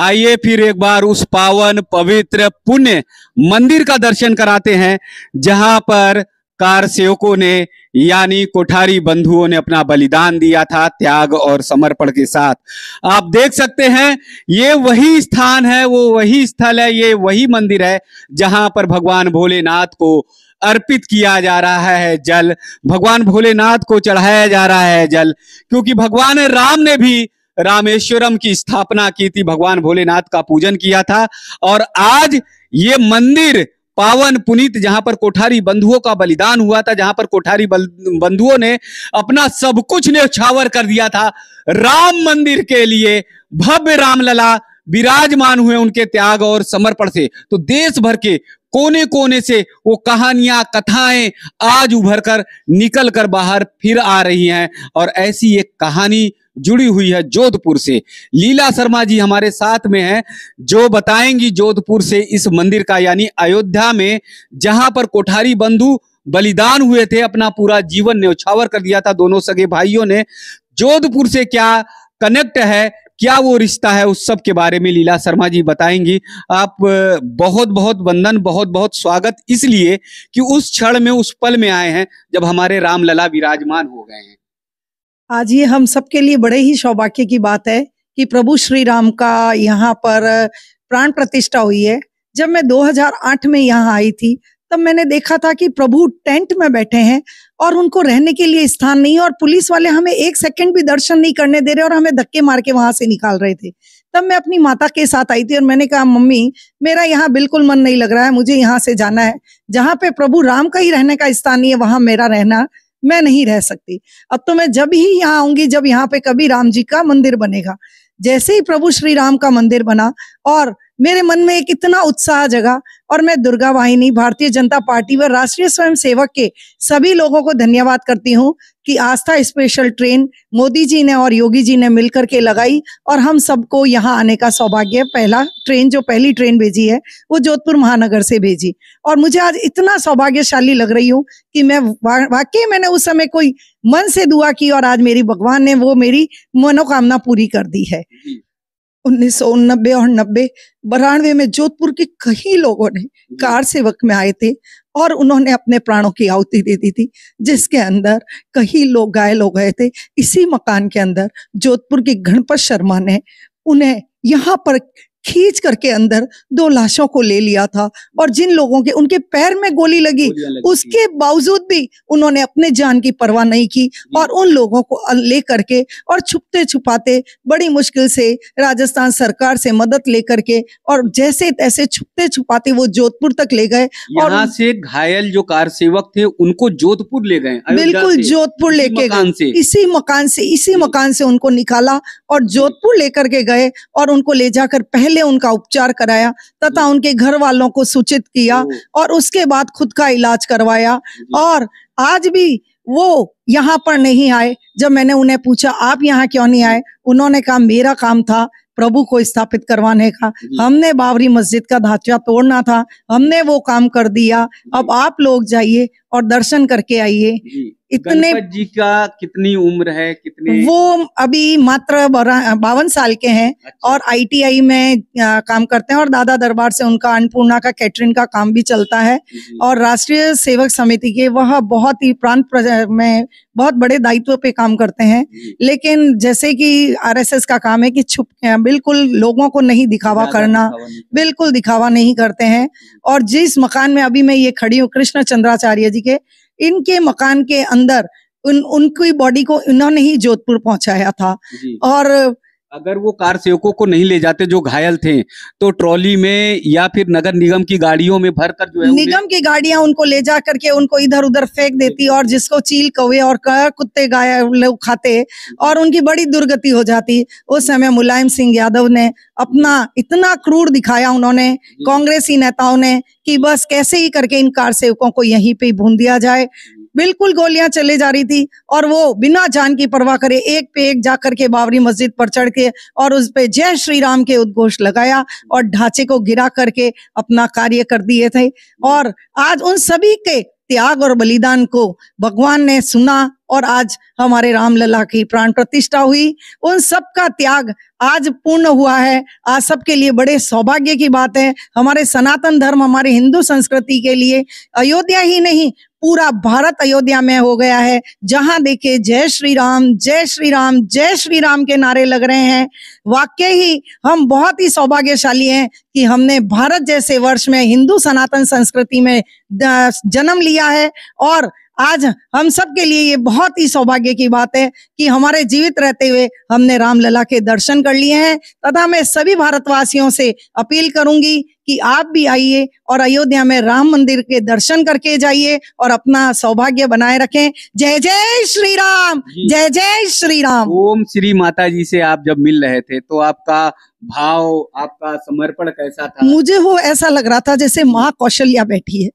आइए फिर एक बार उस पावन पवित्र पुण्य मंदिर का दर्शन कराते हैं जहां पर कार सेवकों ने यानी कोठारी बंधुओं ने अपना बलिदान दिया था त्याग और समर्पण के साथ। आप देख सकते हैं ये वही स्थान है, वो वही स्थल है, ये वही मंदिर है जहां पर भगवान भोलेनाथ को अर्पित किया जा रहा है जल, भगवान भोलेनाथ को चढ़ाया जा रहा है जल, क्योंकि भगवान राम ने भी रामेश्वरम की स्थापना की थी, भगवान भोलेनाथ का पूजन किया था। और आज ये मंदिर पावन पुनीत जहां पर कोठारी बंधुओं का बलिदान हुआ था, जहां पर कोठारी बंधुओं ने अपना सब कुछ न्यौछावर कर दिया था राम मंदिर के लिए, भव्य रामलला विराजमान हुए उनके त्याग और समर्पण से। तो देश भर के कोने कोने से वो कहानियां कथाएं आज उभर कर निकल कर बाहर फिर आ रही हैं और ऐसी एक कहानी जुड़ी हुई है जोधपुर से। लीला शर्मा जी हमारे साथ में हैं जो बताएंगी जोधपुर से इस मंदिर का, यानी अयोध्या में जहां पर कोठारी बंधु बलिदान हुए थे, अपना पूरा जीवन न्यौछावर कर दिया था दोनों सगे भाइयों ने। जोधपुर से क्या कनेक्ट है, क्या वो रिश्ता है, उस सब के बारे में लीला शर्मा जी बताएंगी। आप बहुत बहुत वंदन, बहुत बहुत स्वागत, इसलिए कि उस क्षण में उस पल में आए हैं जब हमारे रामलला विराजमान हो गए हैं। आज ये हम सबके लिए बड़े ही सौभाग्य की बात है कि प्रभु श्री राम का यहाँ पर प्राण प्रतिष्ठा हुई है। जब मैं 2008 में यहाँ आई थी तब मैंने देखा था कि प्रभु टेंट में बैठे हैं और उनको रहने के लिए स्थान नहीं है और पुलिस वाले हमें एक सेकंड भी दर्शन नहीं करने दे रहे और हमें धक्के मार के वहां से निकाल रहे थे। तब मैं अपनी माता के साथ आई थी और मैंने कहा, मम्मी मेरा यहाँ बिल्कुल मन नहीं लग रहा है, मुझे यहाँ से जाना है। जहाँ पे प्रभु राम का ही रहने का स्थान नहीं है वहां मेरा रहना, मैं नहीं रह सकती। अब तो मैं जब ही यहाँ आऊंगी जब यहाँ पे कभी राम जी का मंदिर बनेगा। जैसे ही प्रभु श्री राम का मंदिर बना और मेरे मन में एक इतना उत्साह जगा और मैं दुर्गा वाहिनी, भारतीय जनता पार्टी व राष्ट्रीय स्वयंसेवक के सभी लोगों को धन्यवाद करती हूँ कि आस्था स्पेशल ट्रेन मोदी जी ने और योगी जी ने मिलकर के लगाई और हम सबको यहाँ आने का सौभाग्य। पहली ट्रेन भेजी है वो जोधपुर महानगर से भेजी और मुझे आज इतना सौभाग्यशाली लग रही हूँ कि मैं वाकई मैंने उस समय कोई मन से दुआ की और आज मेरी भगवान ने वो मेरी मनोकामना पूरी कर दी है। 1989 और 92 में जोधपुर के कई लोगों ने कार सेवक में आए थे और उन्होंने अपने प्राणों की आहुति दे दी थी, जिसके अंदर कई लोग घायल हो गए थे। इसी मकान के अंदर जोधपुर के गणपत शर्मा ने उन्हें यहाँ पर खींच करके अंदर 2 लाशों को ले लिया था और जिन लोगों के उनके पैर में गोली लगी उसके बावजूद भी उन्होंने अपने जान की परवाह नहीं की और उन लोगों को ले करके और छुपते छुपाते बड़ी मुश्किल से राजस्थान सरकार से मदद लेकर के और जैसे तैसे छुपते छुपाते वो जोधपुर तक ले गए और यहाँ से घायल जो कार सेवक थे उनको जोधपुर ले गए। बिल्कुल जोधपुर लेके गए, इसी मकान से उनको निकाला और जोधपुर लेकर के गए और उनको ले जाकर पहले उनका उपचार कराया तथा उनके घर वालों को सूचित किया और उसके बाद खुद का इलाज करवाया। और आज भी वो यहाँ पर नहीं आए। जब मैंने उन्हें पूछा आप यहाँ क्यों नहीं आए, उन्होंने कहा मेरा काम था प्रभु को स्थापित करवाने का, हमने बाबरी मस्जिद का ढांचा तोड़ना था, हमने वो काम कर दिया, अब आप लोग जाइए और दर्शन करके आइए। इतने जी का कितनी उम्र है, कितने? वो अभी मात्र 52 साल के हैं। अच्छा। और ITI में काम करते हैं और दादा दरबार से उनका अन्नपूर्णा का कैटरिंग का काम भी चलता है और राष्ट्रीय सेवक समिति के वह बहुत ही प्रांत में बहुत बड़े दायित्व पे काम करते हैं। लेकिन जैसे कि RSS का काम है कि छुप बिल्कुल लोगों को नहीं दिखावा करना, बिल्कुल दिखावा नहीं करते हैं। और जिस मकान में अभी मैं ये खड़ी हूँ कृष्ण चंद्राचार्य जी के, इनके मकान के अंदर उनकी बॉडी को इन्होंने ही जोधपुर पहुंचाया था। और अगर वो कार सेवकों को नहीं ले जाते जो घायल थे तो ट्रॉली में या फिर नगर निगम की गाड़ियों में भरकर जो है निगम की गाड़ियां उनको ले जा करके उनको इधर उधर फेंक देती और जिसको चील कौवे और कुत्ते गाय लोग खाते और उनकी बड़ी दुर्गति हो जाती। उस समय मुलायम सिंह यादव ने अपना इतना क्रूर दिखाया उन्होंने, कांग्रेसी नेताओं ने, कि बस कैसे ही करके इन कार सेवकों को यहीं पे भून दिया जाए। बिल्कुल गोलियां चले जा रही थी और वो बिना जान की परवाह करे एक पे एक जाकर के बाबरी मस्जिद पर चढ़ के और उस पे जय श्री राम के उद्घोष लगाया और ढांचे को गिरा करके अपना कार्य कर दिए थे। और आज उन सभी के त्याग और बलिदान को भगवान ने सुना और आज हमारे रामलला की प्राण प्रतिष्ठा हुई। उन सब का त्याग आज पूर्ण हुआ है। आज सबके लिए बड़े सौभाग्य की बात है। हमारे सनातन धर्म, हमारे हिंदू संस्कृति के लिए अयोध्या ही नहीं, पूरा भारत अयोध्या में हो गया है। जहां देखे जय श्री राम, जय श्री राम, जय श्री राम के नारे लग रहे हैं। वाकई ही हम बहुत ही सौभाग्यशाली हैं कि हमने भारत जैसे वर्ष में हिंदू सनातन संस्कृति में जन्म लिया है। और आज हम सब के लिए ये बहुत ही सौभाग्य की बात है कि हमारे जीवित रहते हुए हमने रामलला के दर्शन कर लिए हैं। तथा मैं सभी भारतवासियों से अपील करूंगी कि आप भी आइए और अयोध्या में राम मंदिर के दर्शन करके जाइए और अपना सौभाग्य बनाए रखें। जय जय श्री राम, जय जय श्री राम। ओम श्री माता जी से आप जब मिल रहे थे तो आपका भाव, आपका समर्पण कैसा था? मुझे वो ऐसा लग रहा था जैसे माँ कौशल्या बैठी है,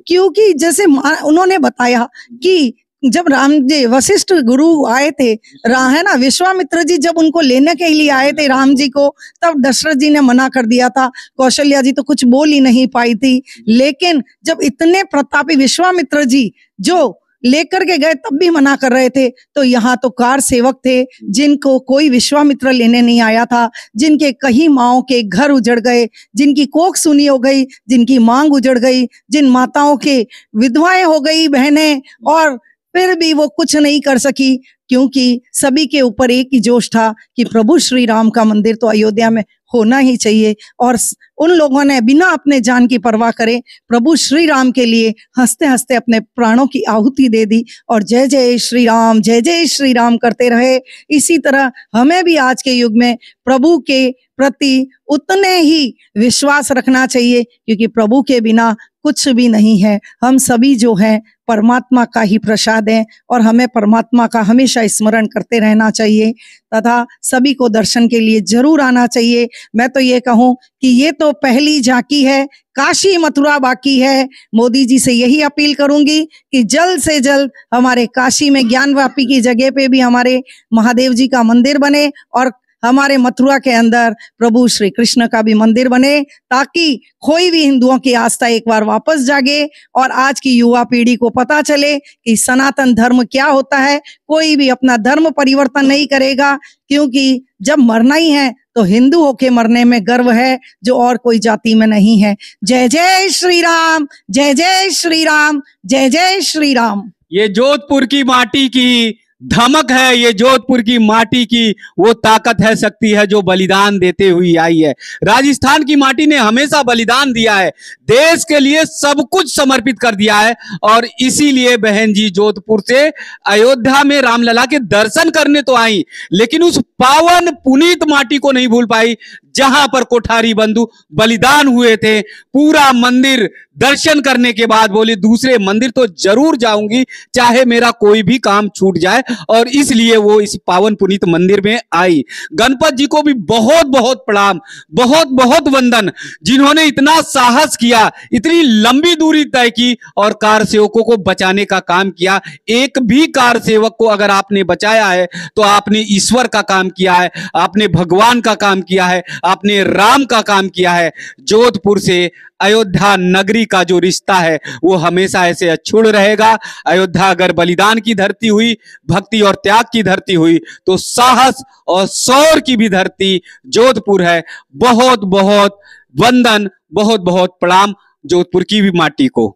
क्योंकि जैसे उन्होंने बताया कि जब राम जी वशिष्ठ गुरु आए थे, है ना, विश्वामित्र जी जब उनको लेने के लिए आए थे राम जी को, तब दशरथ जी ने मना कर दिया था। कौशल्या जी तो कुछ बोल ही नहीं पाई थी। लेकिन जब इतने प्रतापी विश्वामित्र जी जो लेकर के गए तब भी मना कर रहे थे, तो यहाँ तो कार सेवक थे जिनको कोई विश्वामित्र लेने नहीं आया था, जिनके कई माओं के घर उजड़ गए, जिनकी कोख सुनी हो गई, जिनकी मांग उजड़ गई, जिन माताओं के विधवाएं हो गई बहनें, और फिर भी वो कुछ नहीं कर सकी, क्योंकि सभी के ऊपर एक ही जोश था कि प्रभु श्री राम का मंदिर तो अयोध्या में होना ही चाहिए। और उन लोगों ने बिना अपने जान की परवाह करे प्रभु श्री राम के लिए हंसते हंसते अपने प्राणों की आहुति दे दी और जय जय श्री राम, जय जय श्री राम करते रहे। इसी तरह हमें भी आज के युग में प्रभु के प्रति उतने ही विश्वास रखना चाहिए, क्योंकि प्रभु के बिना कुछ भी नहीं है। हम सभी जो हैं परमात्मा का ही प्रसाद है और हमें परमात्मा का हमेशा स्मरण करते रहना चाहिए तथा सभी को दर्शन के लिए जरूर आना चाहिए। मैं तो ये कहूँ कि ये तो पहली झांकी है, काशी मथुरा बाकी है। मोदी जी से यही अपील करूंगी कि जल्द से जल्द हमारे काशी में ज्ञानवापी की जगह पे भी हमारे महादेव जी का मंदिर बने और हमारे मथुरा के अंदर प्रभु श्री कृष्ण का भी मंदिर बने, ताकि कोई भी हिंदुओं की आस्था एक बार वापस जागे और आज की युवा पीढ़ी को पता चले कि सनातन धर्म क्या होता है। कोई भी अपना धर्म परिवर्तन नहीं करेगा, क्योंकि जब मरना ही है तो हिंदू होके मरने में गर्व है, जो और कोई जाति में नहीं है। जय जय श्री राम, जय जय श्री राम, जय जय श्री राम। ये जोधपुर की माटी की धमक है, ये जोधपुर की माटी की वो ताकत है, शक्ति है जो बलिदान देते हुई आई है। राजस्थान की माटी ने हमेशा बलिदान दिया है, देश के लिए सब कुछ समर्पित कर दिया है और इसीलिए बहन जी जोधपुर से अयोध्या में रामलला के दर्शन करने तो आई, लेकिन उस पावन पुनीत माटी को नहीं भूल पाई जहां पर कोठारी बंधु बलिदान हुए थे। पूरा मंदिर दर्शन करने के बाद बोली दूसरे मंदिर तो जरूर जाऊंगी, चाहे मेरा कोई भी काम छूट जाए, और इसलिए वो इस पावन पुनीत मंदिर में आई। गणपत जी को भी बहुत बहुत प्रणाम, बहुत बहुत वंदन, जिन्होंने इतना साहस किया, इतनी लंबी दूरी तय की और कार सेवकों को बचाने का काम किया। एक भी कार सेवक को अगर आपने बचाया है तो आपने ईश्वर का काम किया है, आपने भगवान का काम किया है, आपने राम का काम किया है। जोधपुर से अयोध्या नगरी का जो रिश्ता है वो हमेशा ऐसे अछूड़ रहेगा। अयोध्या अगर बलिदान की धरती हुई, भक्ति और त्याग की धरती हुई, तो साहस और शौर्य की भी धरती जोधपुर है। बहुत बहुत वंदन, बहुत बहुत प्रणाम जोधपुर की भी माटी को।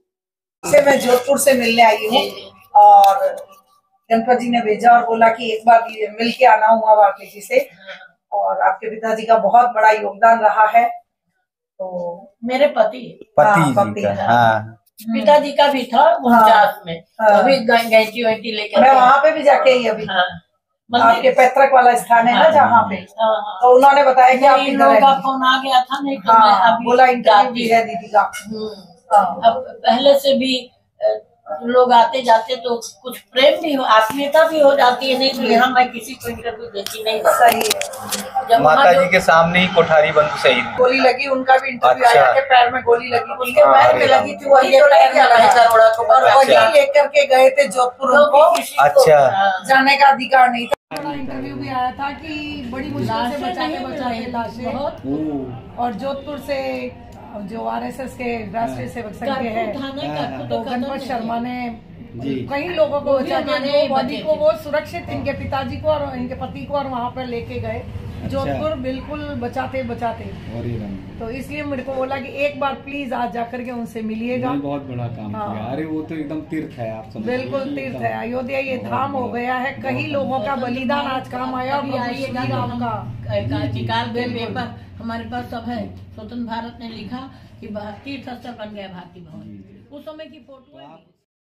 मैं जोधपुर से मिलने आई हूँ और गणपत जी ने भेजा और बोला कि एक बार मिल के आना हुआ वाकई जी से, और आपके पिताजी का बहुत बड़ा योगदान रहा है। तो मेरे पति जी का, हाँ, पिताजी का भी था उनचास में, अभी गैंटी लेकर मैं वहाँ पे भी जाके आई अभी। आपके पैतृक वाला स्थान है ना जहाँ पे, तो उन्होंने बताया कि आप लोगों का फोन आ गया था, नहीं तो मैं अभी बोला इंटरव्यू भी है दीदी का। अब पहले से भी लोग आते जाते तो कुछ प्रेम भी हो, आत्मीयता भी हो जाती है। नहीं तो यहाँ मैं किसी को इंटरव्यू देती नहीं। सही है। जब माता जी के सामने ही कोठारी बंधु शहीद गोली लगी, उनका भी इंटरव्यू आया कि पैर में गोली लगी, उनके पैर में लगी थी, वही पैर में और वही लेकर के गए थे जोधपुर। उनको अच्छा जाने का अधिकार नहीं था। बड़ा इंटरव्यू भी आया था कि बड़ी मुश्किल से बचाते लाशें, और जोधपुर से जो आरएसएस के राष्ट्रीय सेवक संघ के है, तो गणपत शर्मा ने कई लोगों को बचा के दो बॉडी को वो सुरक्षित इनके पिताजी को और इनके पति को और वहाँ पर लेके गए जोधपुर, बिल्कुल बचाते बचाते। तो इसलिए मेरे को बोला कि एक बार प्लीज आज जाकर के उनसे मिलिएगा। बहुत बड़ा काम किया। अरे वो तो एकदम तीर्थ है, आप समझ। बिल्कुल तीर्थ है, अयोध्या ये धाम हो गया है। कई लोगों का बलिदान आज काम आया। निकाल के पेपर हमारे पास सब है। स्वतंत्र भारत ने लिखा कि तीर्थ स्थल बन गया भारतीय भवन। उस समय की फोटो है।